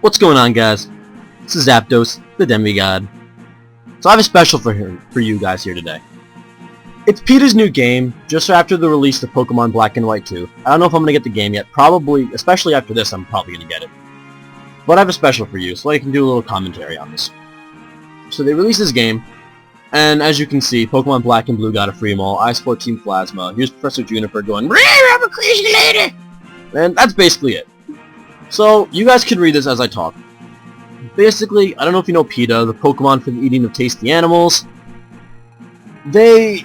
What's going on, guys? This is Zapdos, the Demigod. So I have a special for you guys here today. It's PETA's new game, just after the release of Pokemon Black and White 2. I don't know if I'm going to get the game yet. Probably, especially after this, I'm probably going to get it. But I have a special for you, so I can do a little commentary on this. So they released this game, and as you can see, Pokemon Black and Blue got a free mall. I support Team Plasma. Here's Professor Juniper going, "I'm a crazy lady!" And that's basically it. So, you guys can read this as I talk. Basically, I don't know if you know PETA, the Pokemon for the eating of tasty animals. They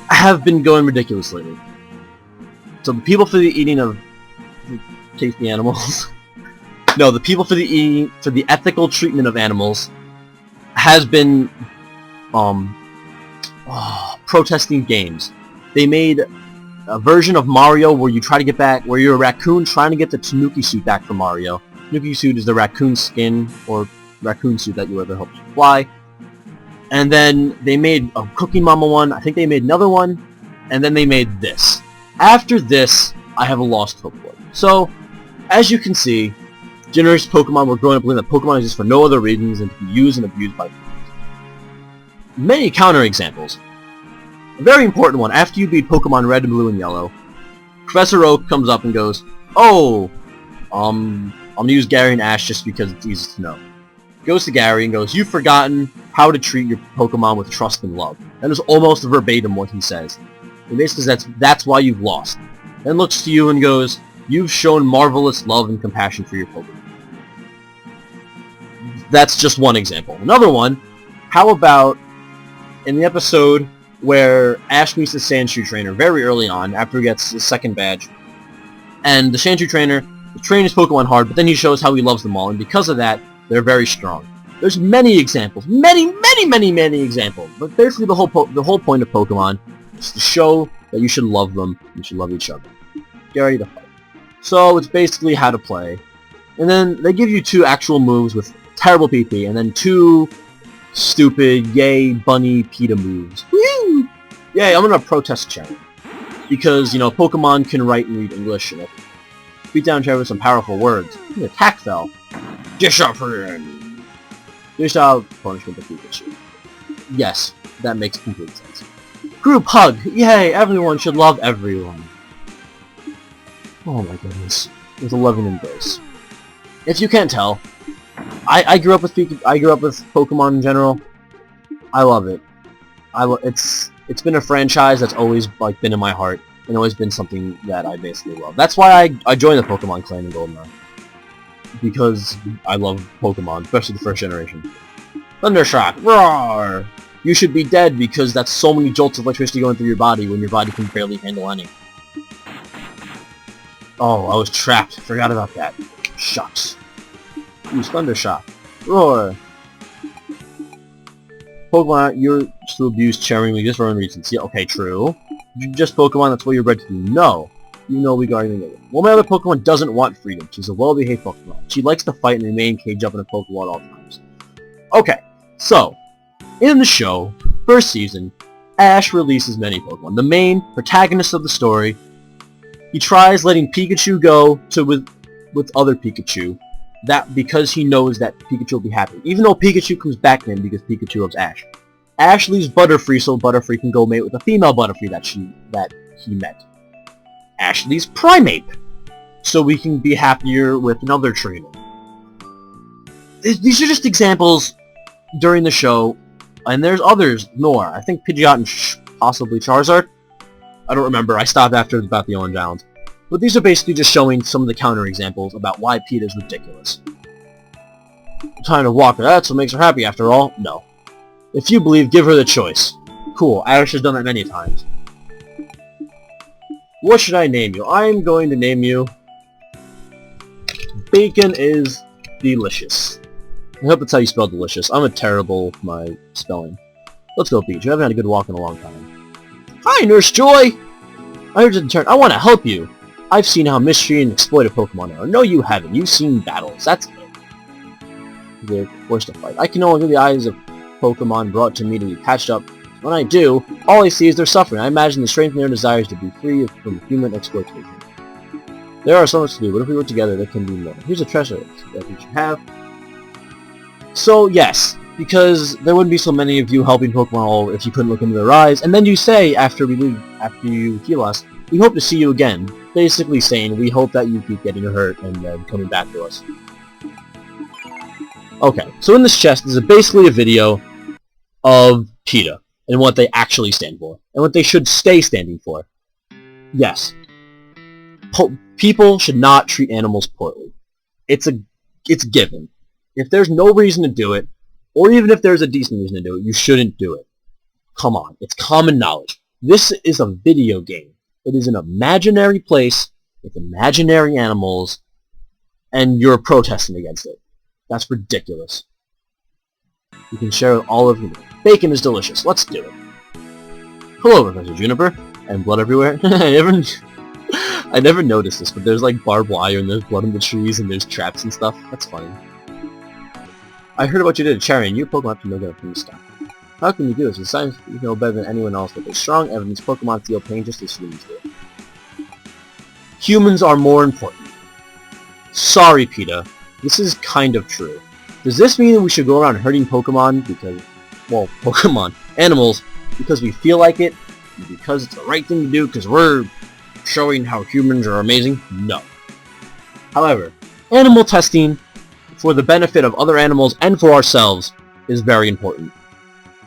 have been going ridiculous lately. So the people for the eating of tasty animals... no, the people for the ethical treatment of animals has been protesting games. They made a version of Mario where you try to get back, where you're a raccoon trying to get the Tanuki suit back from Mario. Tanuki suit is the raccoon skin, or raccoon suit that you ever helped you fly. And then they made a Cookie Mama one, I think they made another one, and then they made this. After this, I have a lost hope for it. So, as you can see, generous Pokemon were growing up believing that Pokemon exist for no other reasons than to be used and abused by humans. Many counterexamples. A very important one, after you beat Pokemon Red, Blue, and Yellow, Professor Oak comes up and goes, "Oh, I'm gonna use Gary and Ash just because it's easy to know." Goes to Gary and goes, "You've forgotten how to treat your Pokemon with trust and love." That is almost verbatim what he says. And basically that's why you've lost. Then looks to you and goes, "You've shown marvelous love and compassion for your Pokemon." That's just one example. Another one, how about in the episode where Ash meets the Sandshrew trainer very early on, after he gets his second badge, and the Sandshrew trainer trains his Pokemon hard, but then he shows how he loves them all, and because of that, they're very strong. There's many examples, many examples, but basically the whole point of Pokemon is to show that you should love them, you should love each other. Get ready to fight. So it's basically how to play, and then they give you 2 actual moves with terrible PP, and then 2 stupid yay bunny PETA moves. Woo! Yay, I'm gonna protest chat. Because, you know, Pokemon can write and read English, and beat down chat with some powerful words. The attack fell. Discipline! Dish out punishment to Pikachu. Yes, that makes complete sense. Group hug! Yay, everyone should love everyone. Oh my goodness. With a loving embrace. If you can't tell, I grew up with Pokemon in general. I love it. It's been a franchise that's always like been in my heart and always been something that I basically love. That's why I joined the Pokemon clan in GoldenEye. Because I love Pokemon, especially the first generation. Thundershock! Roar! You should be dead because that's so many jolts of electricity going through your body when your body can barely handle any. Oh, I was trapped. Forgot about that. Shucks. Use Thundershock. Roar! Pokemon, you're to abuse Cherry just for own reasons. Yeah, okay, true. You're just Pokemon, that's what you're bred to do. No. You know we got anything in it. Well, my other Pokemon doesn't want freedom. She's a well-behaved Pokemon. She likes to fight and remain caged up in a Pokemon at all times. Okay, so, in the show, first season, Ash releases many Pokemon. The main protagonist of the story, he tries letting Pikachu go with other Pikachu, that because he knows that Pikachu will be happy. Even though Pikachu comes back to him because Pikachu loves Ash. Ash leaves Butterfree so Butterfree can go mate with a female Butterfree that he met. Ash leaves Primeape so we can be happier with another trainer. These are just examples during the show, and there's others more. I think Pidgeot and possibly Charizard. I don't remember. I stopped after about the Orange Islands. But these are basically just showing some of the counterexamples about why PETA is ridiculous. Time to walk her. That's what makes her happy after all. No. If you believe, give her the choice. Cool. Ash has done that many times. What should I name you? I'm going to name you... Bacon is delicious. I hope that's how you spell delicious. I'm terrible with my spelling. Let's go, Peach. You haven't had a good walk in a long time. Hi, Nurse Joy! I heard you in turn. I want to help you. I've seen how mistreated and exploited Pokemon are. No, you haven't. You've seen battles. That's it. They're forced to fight. I can only through the eyes of Pokemon brought to me to be patched up. When I do, all I see is their suffering. I imagine the strength in their desires to be free from human exploitation. There are so much to do, but if we work together, there can be more. Here's a treasure that we should have. So, yes, because there wouldn't be so many of you helping Pokemon all if you couldn't look into their eyes, and then you say, after you heal us, we hope to see you again. Basically saying, we hope that you keep getting hurt and then coming back to us. Okay, so in this chest is basically a video of PETA, and what they actually stand for, and what they should stay standing for. Yes. People should not treat animals poorly. It's given. If there's no reason to do it, or even if there's a decent reason to do it, you shouldn't do it. Come on, it's common knowledge. This is a video game. It is an imaginary place with imaginary animals, and you're protesting against it. That's ridiculous. You can share with all of you. Bacon is delicious. Let's do it. Hello, Professor Juniper. And blood everywhere. I never noticed this, but there's like barbed wire and there's blood in the trees and there's traps and stuff. That's funny. I heard about what you did at Cherry, and you Pokemon have to know that from the stuff. How can you do this? In science, you know better than anyone else that there's strong evidence Pokemon feel pain just as humans do. Humans are more important. Sorry, PETA. This is kind of true. Does this mean that we should go around hurting Pokemon because, well, Pokemon, animals, because we feel like it, because it's the right thing to do, because we're showing how humans are amazing? No. However, animal testing for the benefit of other animals and for ourselves is very important.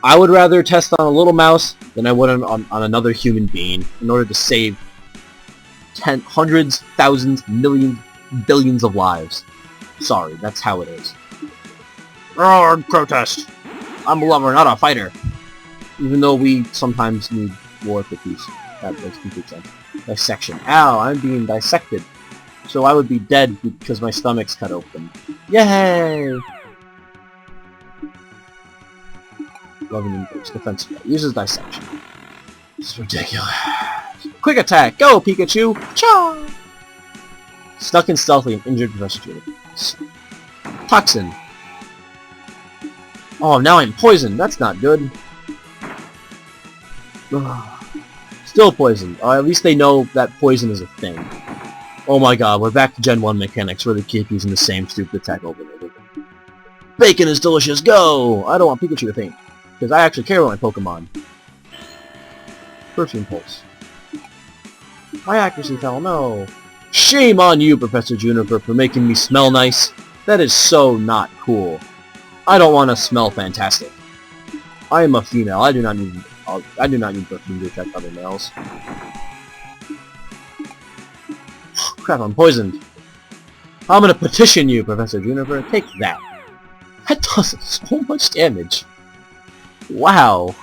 I would rather test on a little mouse than I would on another human being in order to save hundreds, thousands, millions, billions of lives. Sorry, that's how it is. Roar, protest! I'm a lover, not a fighter. Even though we sometimes need war for peace. That makes complete sense. Dissection. Ow, I'm being dissected. So I would be dead because my stomach's cut open. Yay! Loving Impulse. Defense skill. Uses dissection. This is ridiculous. Quick attack! Go, Pikachu! Cha! Stuck in stealthily and injured Professor Juniper. Toxin. Oh, now I'm poisoned. That's not good. Still poisoned. At least they know that poison is a thing. Oh my god, we're back to Gen 1 mechanics where they keep using the same stupid attack over and over again. Bacon is delicious, go! I don't want Pikachu to faint, because I actually care about my Pokemon. Perfume Pulse. My accuracy fell, no. Shame on you, Professor Juniper, for making me smell nice. That is so not cool. I don't want to smell fantastic. I am a female. I do not need perfume to attract other males. Crap, I'm poisoned. I'm gonna petition you, Professor Juniper. Take that. That does so much damage. Wow.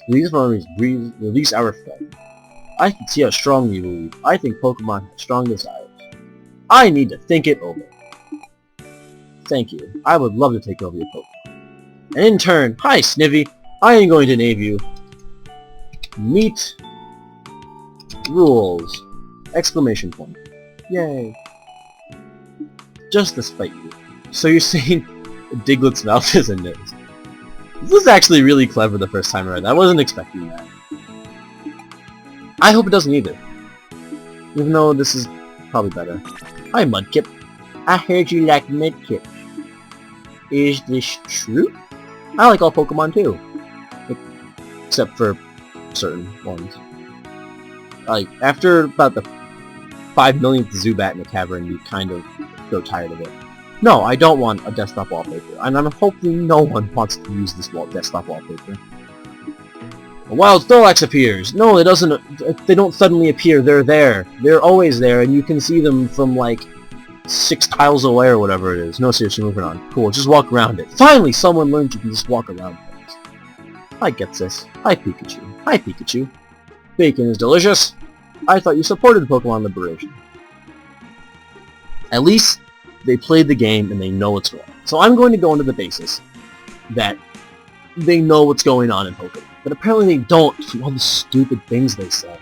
These memories release our friend. I can see how strong you believe. I think Pokemon have strong desires. I need to think it over. Thank you. I would love to take over your Pokemon. And in turn, hi Snivy, I am going to name you Meet Rules! Exclamation point. Yay. Just to spite you. So you're saying Diglett's mouth is a nose. This was actually really clever the first time around. I wasn't expecting that. I hope it doesn't either. Even though this is probably better. Hi Mudkip. I heard you like Mudkip. Is this true? I like all Pokemon too. Except for certain ones. Like, after about the 5 millionth Zubat in the cavern, you kind of grow tired of it. No, I don't want a desktop wallpaper, and I'm hoping no one wants to use this desktop wallpaper. A wild Snorlax appears! No, it doesn't. They don't suddenly appear, they're there. They're always there, and you can see them from, like, 6 tiles away or whatever it is. No, seriously, moving on. Cool, just walk around it. Finally, someone learned you can just walk around things. I get this. Hi, Pikachu. Hi, Pikachu. Bacon is delicious. I thought you supported Pokemon Liberation. At least they played the game and they know what's wrong. So I'm going to go into the basis that they know what's going on in Pokemon. But apparently they don't through all the stupid things they say.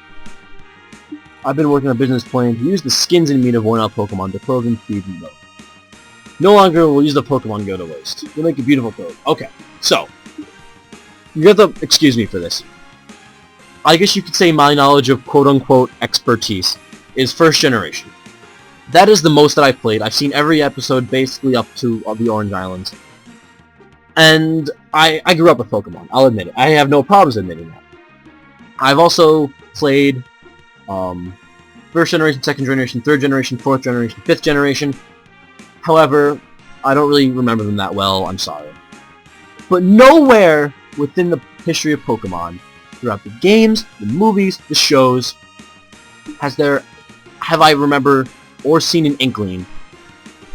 I've been working on a business plan to use the skins and meat of worn-out Pokemon to clothe and feed and milk. No longer will use the Pokemon go to waste. You'll make a beautiful clothes. Okay, so you have to excuse me for this. I guess you could say my knowledge of quote-unquote expertise is first generation. That is the most that I've played. I've seen every episode basically up to the Orange Islands. And I grew up with Pokemon, I'll admit it. I have no problems admitting that. I've also played first generation, second generation, third generation, fourth generation, fifth generation. However, I don't really remember them that well, I'm sorry. But nowhere within the history of Pokemon, throughout the games, the movies, the shows, have I remember or seen an inkling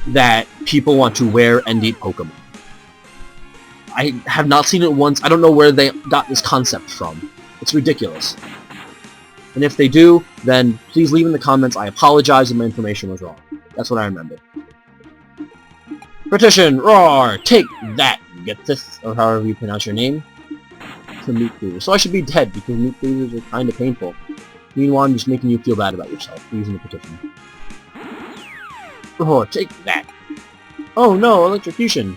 that people want to wear and eat Pokemon. I have not seen it once. I don't know where they got this concept from. It's ridiculous. And if they do, then please leave in the comments. I apologize if my information was wrong. That's what I remember. Petition! Roar! Take that! Get this, or however you pronounce your name. To meat cleavers. So I should be dead, because meat cleavers are kind of painful. Meanwhile, I'm just making you feel bad about yourself for using the petition. Oh, take that! Oh no, electrocution!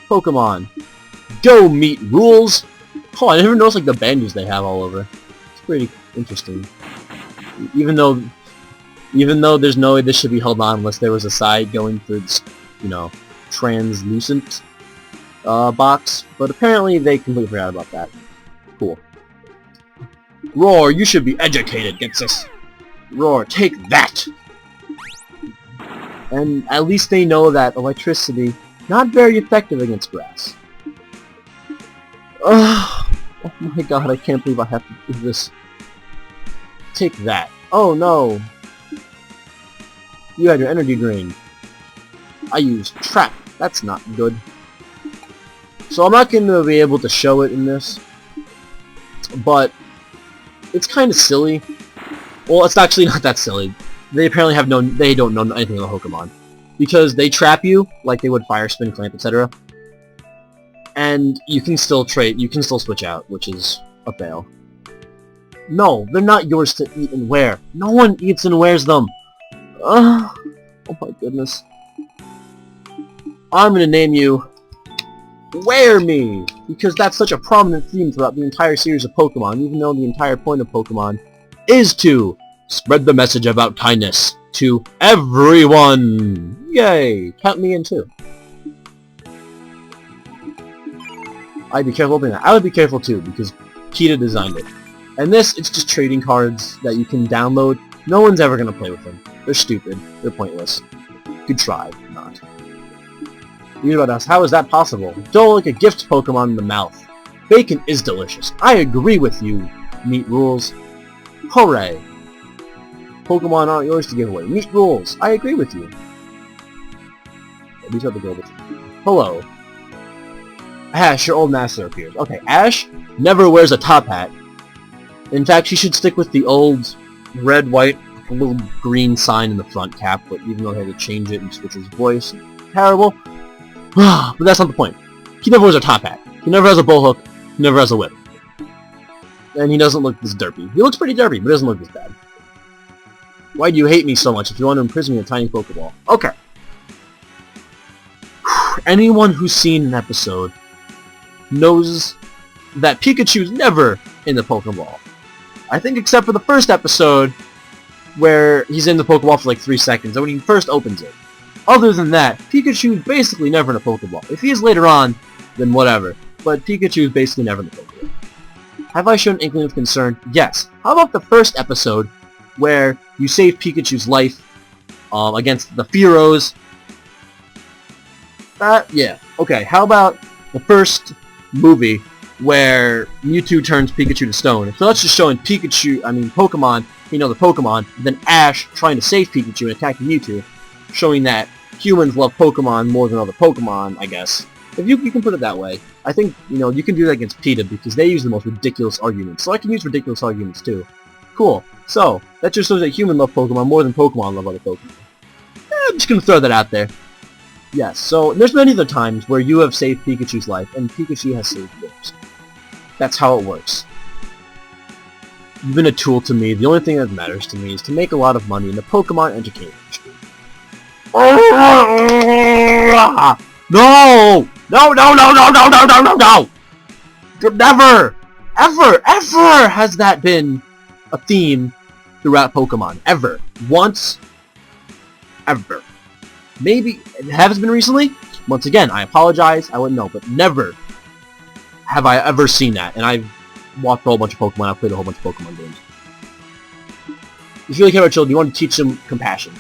Pokemon. Go meet rules! Oh, I never noticed like the bandages they have all over. It's pretty interesting. Even though there's no way this should be held on unless there was a side going through this, translucent box, but apparently they completely forgot about that. Cool. Roar, you should be educated, gets this. Roar, take that! And at least they know that electricity, not very effective against grass. Oh my god, I can't believe I have to do this. Take that. Oh no! You had your energy drained. I used trap. That's not good. So I'm not going to be able to show it in this, but it's kind of silly. Well, it's actually not that silly. They apparently they don't know anything about Pokemon. Because they trap you, like they would Fire Spin, Clamp, etc. And you can still switch out, which is a fail. No, they're not yours to eat and wear. No one eats and wears them. Oh my goodness. I'm gonna name you Wear Me! Because that's such a prominent theme throughout the entire series of Pokemon, even though the entire point of Pokemon is to spread the message about kindness to everyone! Yay! Count me in too. I'd be careful opening that. I would be careful too, because PETA designed it. And this, it's just trading cards that you can download. No one's ever gonna play with them. They're stupid. They're pointless. Good try, not. Read about us. How is that possible? Don't like a gift Pokemon in the mouth. Bacon is delicious. I agree with you, Meat Rules. Hooray. Pokemon aren't yours to give away. Meat Rules. I agree with you. These are the global. Hello. Ash, your old master appears. Okay, Ash never wears a top hat. In fact, she should stick with the old red, white, little green sign in the front cap, but even though he had to change it and switch his voice, terrible. But that's not the point. He never wears a top hat. He never has a bullhook. He never has a whip. And he doesn't look this derpy. He looks pretty derpy, but doesn't look this bad. Why do you hate me so much if you want to imprison me in a tiny Pokeball? Okay. Anyone who's seen an episode knows that Pikachu's never in the Pokeball. I think except for the first episode, where he's in the Pokeball for like 3 seconds, and when he first opens it. Other than that, Pikachu's basically never in a Pokeball. If he is later on, then whatever. But Pikachu's basically never in the Pokeball. Have I shown inkling of concern? Yes. How about the first episode, where you save Pikachu's life against the Fearos? Yeah. Okay, how about the first movie where Mewtwo turns Pikachu to stone? So that's just showing Pokemon, the Pokemon, then Ash trying to save Pikachu and attacking Mewtwo, showing that humans love Pokemon more than other Pokemon, I guess. If you can put it that way. I think, you can do that against PETA because they use the most ridiculous arguments. So I can use ridiculous arguments too. Cool. So, that just shows that humans love Pokemon more than Pokemon love other Pokemon. I'm just gonna throw that out there. Yes, so there's many other times where you have saved Pikachu's life, and Pikachu has saved yours. That's how it works. You've been a tool to me. The only thing that matters to me is to make a lot of money in the Pokemon entertainment industry. No! No, no, no, no, no, no, no, no, no! Never! Ever, ever has that been a theme throughout Pokemon. Ever. Once. Ever. Maybe it has been recently. Once again, I apologize. I wouldn't know, but never have I ever seen that. And I've watched a whole bunch of Pokemon. I've played a whole bunch of Pokemon games. If you really care about children, you want to teach them compassion.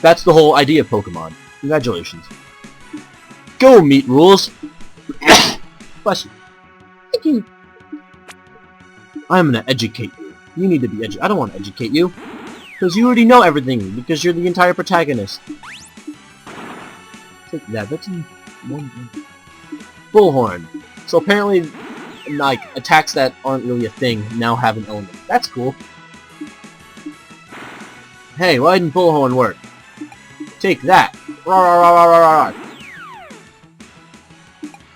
That's the whole idea of Pokemon. Congratulations. Go, meet rules. Bless you. Thank you. I'm gonna educate you. You need to be educated. I don't want to educate you. Because you already know everything. Because you're the entire protagonist. Take that. That's one thing. Bullhorn. So apparently, like, attacks that aren't really a thing now have an element. That's cool. Hey, why didn't Bullhorn work? Take that. Rawr.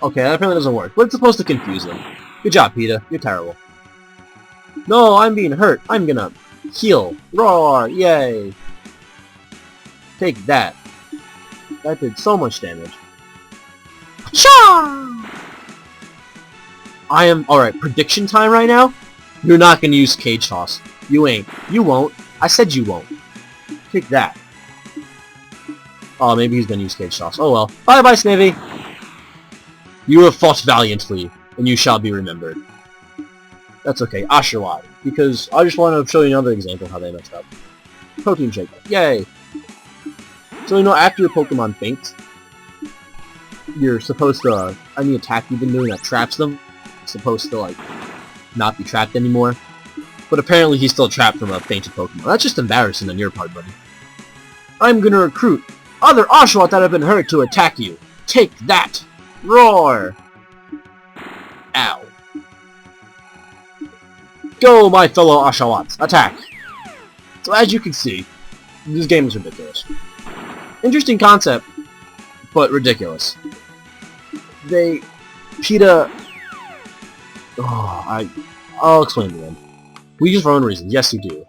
Okay, that apparently doesn't work, but it's supposed to confuse them. Good job, PETA. You're terrible. No, I'm being hurt. I'm gonna heal. Roar! Yay! Take that. That did so much damage. Cha! I am... Alright, prediction time right now? You're not gonna use Cage Toss. You ain't. You won't. I said you won't. Take that. Oh, maybe he's gonna use Cage Toss. Oh well. Bye-bye, Snivy! You have fought valiantly, and you shall be remembered. That's okay. Oshawott. Because I just want to show you another example of how they messed up. Protein shake. Yay! So, you know, after your Pokemon faints, you're supposed to, any attack you've been doing that traps them, is supposed to, like, not be trapped anymore. But apparently he's still trapped from a fainted Pokemon. That's just embarrassing on your part, buddy. I'm gonna recruit other Oshawott that have been hurt to attack you. Take that! Roar! Ow. Go, my fellow Oshawotts! Attack! So as you can see, this game is ridiculous. Interesting concept, but ridiculous. PETA... Oh, I'll explain it again. We use for our own reasons. Yes, you do.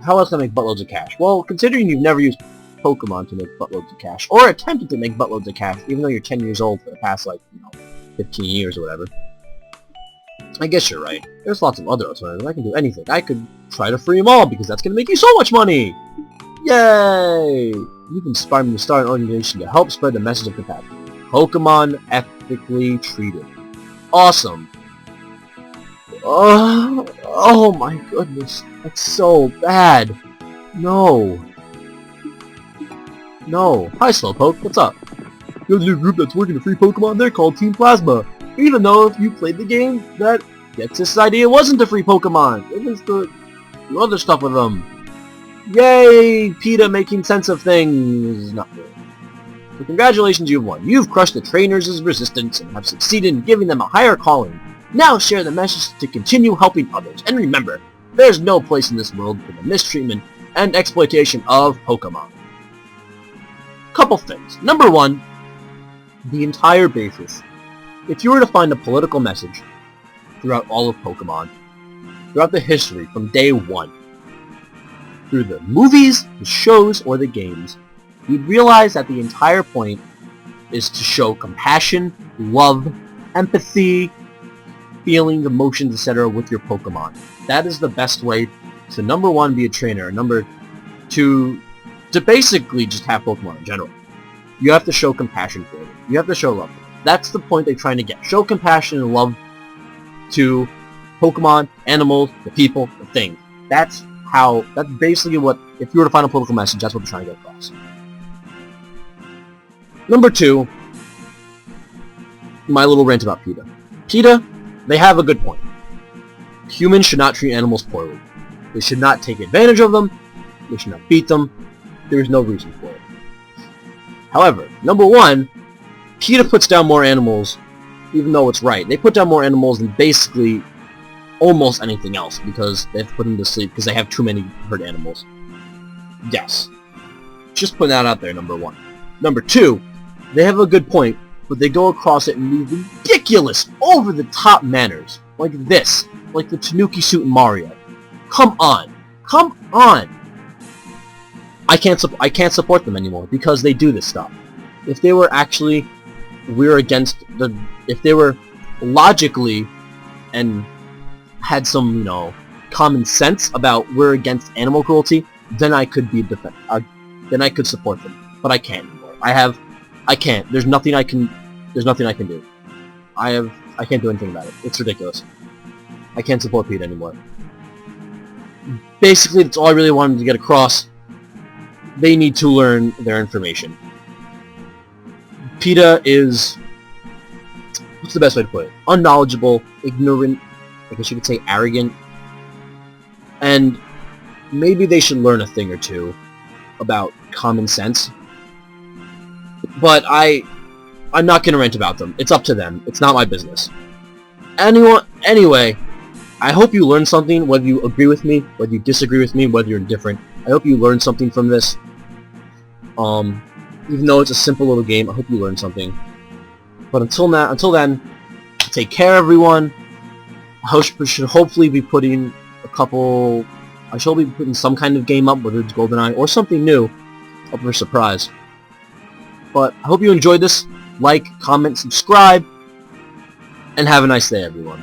How else can I make buttloads of cash? Well, considering you've never used Pokemon to make buttloads of cash, or attempted to make buttloads of cash, even though you're 10 years old for the past, like, 15 years or whatever. I guess you're right. There's lots of other alternatives. I can do anything. I could try to free them all, because that's going to make you so much money! Yay! You've inspired me to start an organization to help spread the message of compassion. Pokemon ethically treated. Awesome! Oh my goodness. That's so bad. No. No. Hi, Slowpoke. What's up? There's a new group that's working to free Pokemon. They're called Team Plasma. Even though if you played the game, that Gex's idea wasn't to free Pokemon. It was to do other stuff with them. Yay! PETA making sense of things. Not good. So congratulations, you've won. You've crushed the trainers' resistance and have succeeded in giving them a higher calling. Now share the message to continue helping others. And remember, there's no place in this world for the mistreatment and exploitation of Pokemon. Couple things. Number one, the entire basis. If you were to find a political message throughout all of Pokemon, throughout the history from day one, through the movies, the shows, or the games, you'd realize that the entire point is to show compassion, love, empathy, feelings, emotions, etc. with your Pokemon. That is the best way to, number one, be a trainer, and number two, to basically just have Pokemon in general. You have to show compassion for them. You have to show love. That's the point they're trying to get. Show compassion and love to Pokemon, animals, the people, the things. That's basically what, if you were to find a political message, that's what they're trying to get across. Number two, my little rant about PETA. PETA, they have a good point. Humans should not treat animals poorly. They should not take advantage of them. They should not beat them. There is no reason for it. However, number one, PETA puts down more animals, even though it's right. They put down more animals than basically almost anything else, because they have to put them to sleep because they have too many hurt animals. Yes. Just putting that out there, number one. Number two, they have a good point, but they go across it in these ridiculous, over-the-top manners. Like this. Like the Tanuki suit in Mario. Come on. Come on! I can't support them anymore, because they do this stuff. If they were actually... if they were logically and had some, common sense about we're against animal cruelty, then I could be then I could support them. But I can't anymore. I can't. There's nothing I can do. I can't do anything about it. It's ridiculous. I can't support PETA anymore. Basically, that's all I really wanted to get across. They need to learn their information. PETA is... what's the best way to put it? Unknowledgeable, ignorant, I guess you could say arrogant. And maybe they should learn a thing or two about common sense. But I'm not going to rant about them. It's up to them. It's not my business. Anyway, I hope you learned something, whether you agree with me, whether you disagree with me, whether you're indifferent. I hope you learned something from this. Even though it's a simple little game, I hope you learned something. But until then, take care, everyone. I should hopefully be putting I shall be putting some kind of game up, whether it's GoldenEye or something new, up for a surprise. But I hope you enjoyed this. Like, comment, subscribe, and have a nice day, everyone.